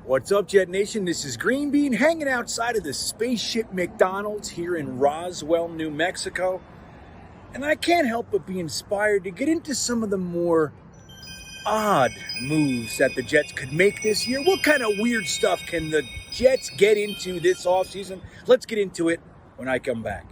What's up, Jet Nation? This is GreenBean hanging outside of the spaceship McDonald's here in Roswell, New Mexico. And I can't help but be inspired to get into some of the more odd moves that the Jets could make this year. What kind of weird stuff can the Jets get into this offseason? Let's get into it when I come back.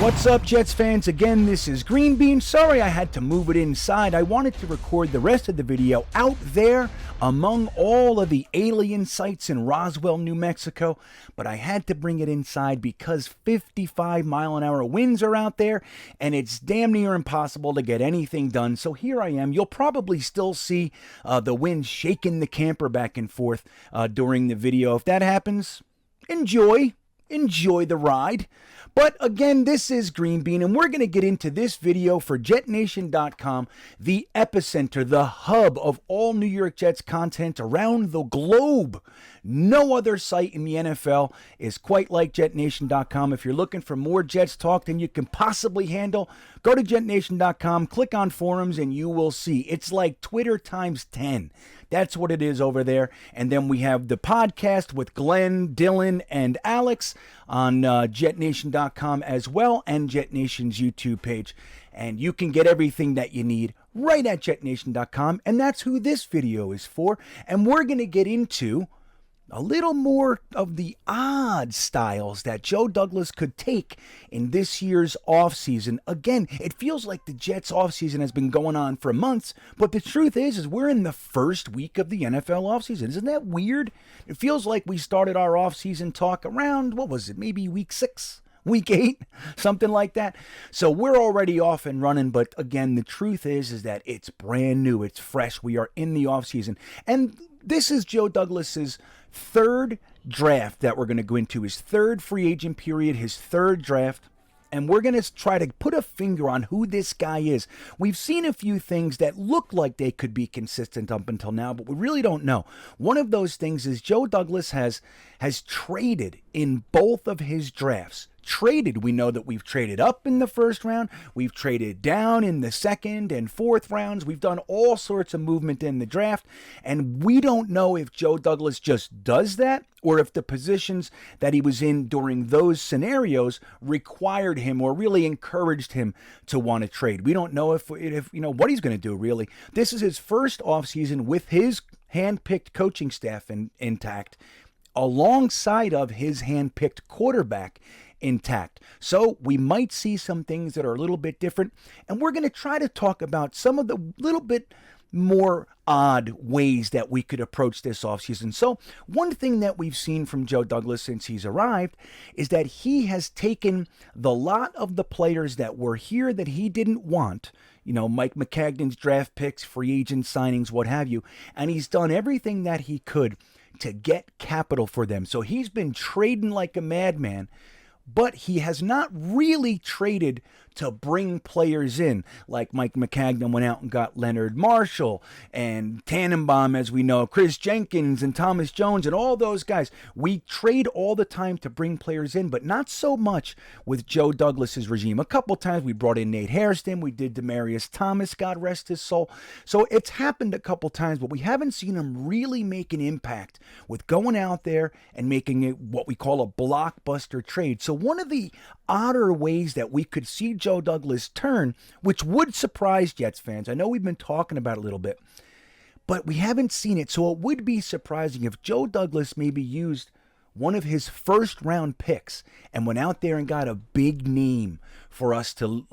What's up, Jets fans? Again, this is GreenBean. Sorry I had to move it inside. I wanted to record the rest of the video out there among all of the alien sites in Roswell, New Mexico, but I had to bring it inside because 55-mile-an-hour winds are out there, and it's damn near impossible to get anything done. So here I am. You'll probably still see the wind shaking the camper back and forth during the video. If that happens, enjoy the ride. But again, this is GreenBean, and we're going to get into this video for JetNation.com, the epicenter, the hub of all New York Jets content around the globe. No other site in the NFL is quite like JetNation.com. If you're looking for more Jets talk than you can possibly handle, go to JetNation.com, click on forums, and you will see. It's like Twitter times 10. That's what it is over there. And then we have the podcast with Glenn, Dylan, and Alex on JetNation.com as well, and JetNation's YouTube page. And you can get everything that you need right at JetNation.com. And that's who this video is for. And we're going to get into a little more of the odd styles that Joe Douglas could take in this year's offseason. Again, it feels like the Jets' offseason has been going on for months, but the truth is we're in the first week of the NFL offseason. Isn't that weird? It feels like we started our offseason talk around, what was it, maybe week 6? Week 8, something like that. So we're already off and running, but again, the truth is that it's brand new, it's fresh. We are in the offseason, and this is Joe Douglas's third draft that we're going to go into, his third free agent period, his third draft. And we're going to try to put a finger on who this guy is. We've seen a few things that look like they could be consistent up until now, but we really don't know. One of those things is Joe Douglas has traded in both of his drafts. We know that we've traded up in the first round, we've traded down in the second and fourth rounds, we've done all sorts of movement in the draft, and we don't know if Joe Douglas just does that or if the positions that he was in during those scenarios required him or really encouraged him to want to trade. We don't know if you know what he's going to do, really. This is his first offseason with his hand-picked coaching staff intact, alongside of his hand-picked quarterback intact. So we might see some things that are a little bit different, and we're going to try to talk about some of the little bit more odd ways that we could approach this offseason. So one thing that we've seen from Joe Douglas since he's arrived is that he has taken the lot of the players that were here that he didn't want, you know, Mike McCagnon's draft picks, free agent signings, what have you, and he's done everything that he could to get capital for them. So he's been trading like a madman, but he has not really traded to bring players in, like Mike McCagnon went out and got Leonard Marshall and Tannenbaum, as we know, Chris Jenkins and Thomas Jones and all those guys. We trade all the time to bring players in, but not so much with Joe Douglas's regime. A couple times we brought in Nate Hairston, we did Demaryius Thomas, God rest his soul. So it's happened a couple times, but we haven't seen him really make an impact with going out there and making it what we call a blockbuster trade. So one of the odder ways that we could see Joe Douglas turn, which would surprise Jets fans, I know we've been talking about it a little bit, but we haven't seen it, so it would be surprising if Joe Douglas maybe used one of his first round picks and went out there and got a big name for us to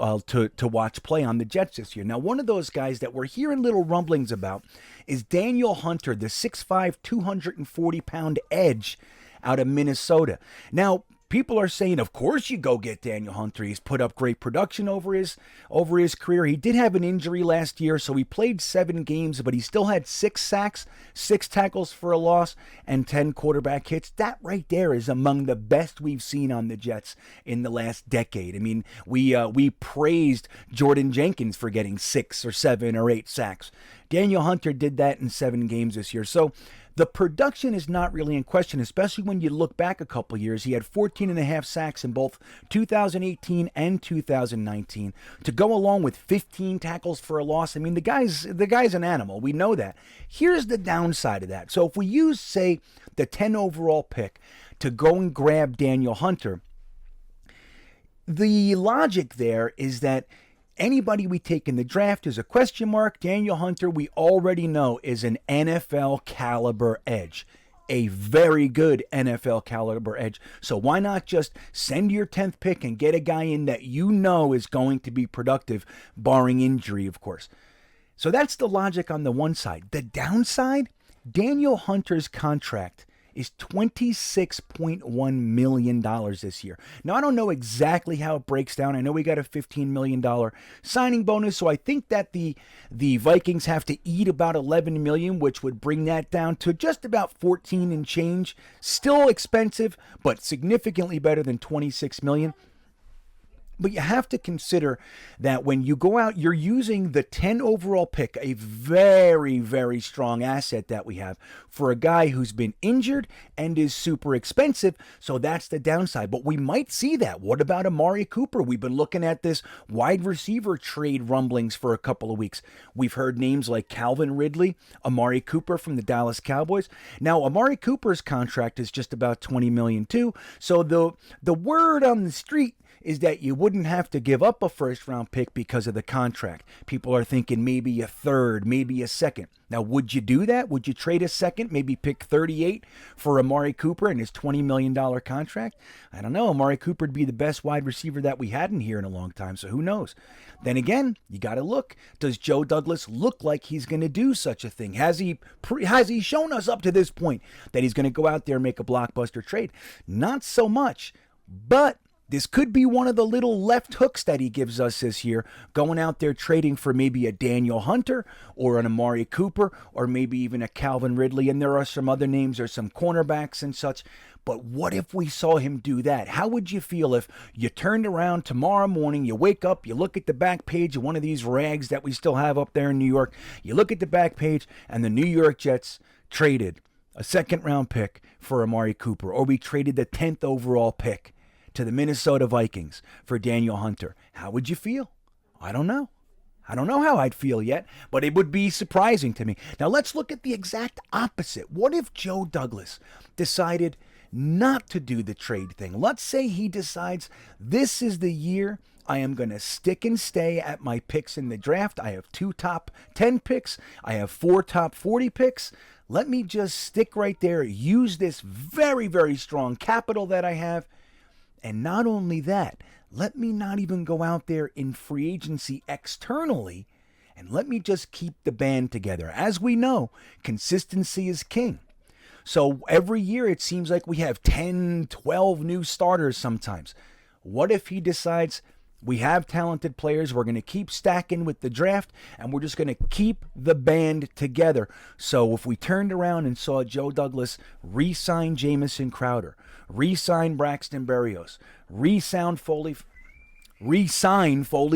watch play on the Jets this year. Now, one of those guys that we're hearing little rumblings about is Daniel Hunter, the 6'5", 240-pound edge out of Minnesota. Now, people are saying, of course you go get Daniel Hunter. He's put up great production over his career. He did have an injury last year, so he played 7 games, but he still had 6 sacks, 6 tackles for a loss, and 10 quarterback hits. That right there is among the best we've seen on the Jets in the last decade. I mean, we praised Jordan Jenkins for getting 6 or 7 or 8 sacks. Daniel Hunter did that in 7 games this year. So The production is not really in question, especially when you look back a couple years. He had 14 and a half sacks in both 2018 and 2019 to go along with 15 tackles for a loss. I mean, the guy's an animal. We know that. Here's the downside of that. So if we use, say, the 10 overall pick to go and grab Daniel Hunter, the logic there is that anybody we take in the draft is a question mark. Daniel Hunter, we already know, is an NFL caliber edge. A very good NFL caliber edge. So why not just send your 10th pick and get a guy in that you know is going to be productive, barring injury, of course. So that's the logic on the one side. The downside, Daniel Hunter's contract is $26.1 million this year. Now, I don't know exactly how it breaks down. I know we got a $15 million signing bonus, so I think that the Vikings have to eat about $11 million, which would bring that down to just about 14 and change. Still expensive, but significantly better than $26 million. But you have to consider that when you go out, you're using the 10 overall pick, a very, very strong asset that we have, for a guy who's been injured and is super expensive. So that's the downside. But we might see that. What about Amari Cooper? We've been looking at this wide receiver trade rumblings for a couple of weeks. We've heard names like Calvin Ridley, Amari Cooper from the Dallas Cowboys. Now, Amari Cooper's contract is just about $20 million too. So the word on the street is that you wouldn't have to give up a first-round pick because of the contract. People are thinking maybe a third, maybe a second. Now, would you do that? Would you trade a second, maybe pick 38 for Amari Cooper and his $20 million contract? I don't know. Amari Cooper would be the best wide receiver that we hadn't here in a long time, so who knows? Then again, you got to look. Does Joe Douglas look like he's going to do such a thing? Has he shown us up to this point that he's going to go out there and make a blockbuster trade? Not so much, but this could be one of the little left hooks that he gives us this year, going out there trading for maybe a Daniel Hunter or an Amari Cooper or maybe even a Calvin Ridley. And there are some other names, there's some cornerbacks and such. But what if we saw him do that? How would you feel if you turned around tomorrow morning, you wake up, you look at the back page of one of these rags that we still have up there in New York, you look at the back page and the New York Jets traded a second-round pick for Amari Cooper, or we traded the 10th overall pick to the Minnesota Vikings for Daniel Hunter? How would you feel? I don't know. I don't know how I'd feel yet, but it would be surprising to me. Now let's look at the exact opposite. What if Joe Douglas decided not to do the trade thing? Let's say he decides this is the year I am going to stick and stay at my picks in the draft. I have 2 top 10 picks. I have 4 top 40 picks. Let me just stick right there, use this very, very strong capital that I have. And not only that, let me not even go out there in free agency externally, and let me just keep the band together. As we know, consistency is king. So every year it seems like we have 10, 12 new starters sometimes. What if he decides we have talented players, we're going to keep stacking with the draft, and we're just going to keep the band together? So if we turned around and saw Joe Douglas re-sign Jamison Crowder, re-sign Braxton Berrios, re-sign Foley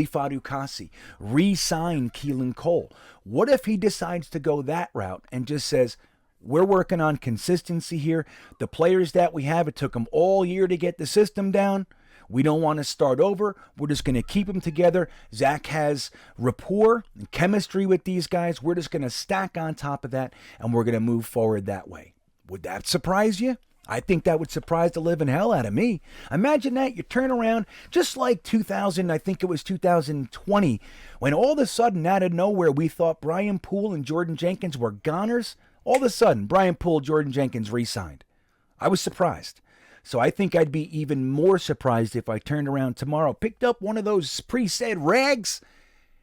Fatukasi, re-sign Keelan Cole. What if he decides to go that route and just says, we're working on consistency here. The players that we have, it took them all year to get the system down. We don't want to start over. We're just going to keep them together. Zach has rapport and chemistry with these guys. We're just going to stack on top of that, and we're going to move forward that way. Would that surprise you? I think that would surprise the living hell out of me. Imagine that. You turn around, just like 2020, when all of a sudden, out of nowhere, we thought Brian Poole and Jordan Jenkins were goners. All of a sudden, Brian Poole, Jordan Jenkins re-signed. I was surprised. So I think I'd be even more surprised if I turned around tomorrow, picked up one of those pre-said rags,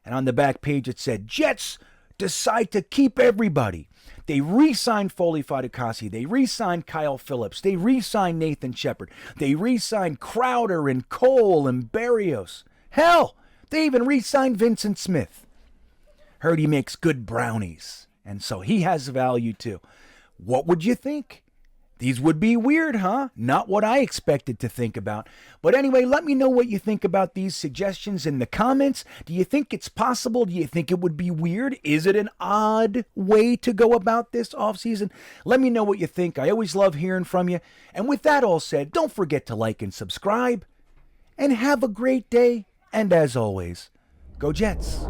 and on the back page it said, Jets decide to keep everybody. They re-signed Foley Fatukasi. They re-signed Kyle Phillips. They re-signed Nathan Shepard. They re-signed Crowder and Cole and Berrios. Hell, they even re-signed Vincent Smith. Heard he makes good brownies, and so he has value too. What would you think? These would be weird, huh? Not what I expected to think about. But anyway, let me know what you think about these suggestions in the comments. Do you think it's possible? Do you think it would be weird? Is it an odd way to go about this off-season? Let me know what you think. I always love hearing from you. And with that all said, don't forget to like and subscribe. And have a great day. And as always, go Jets.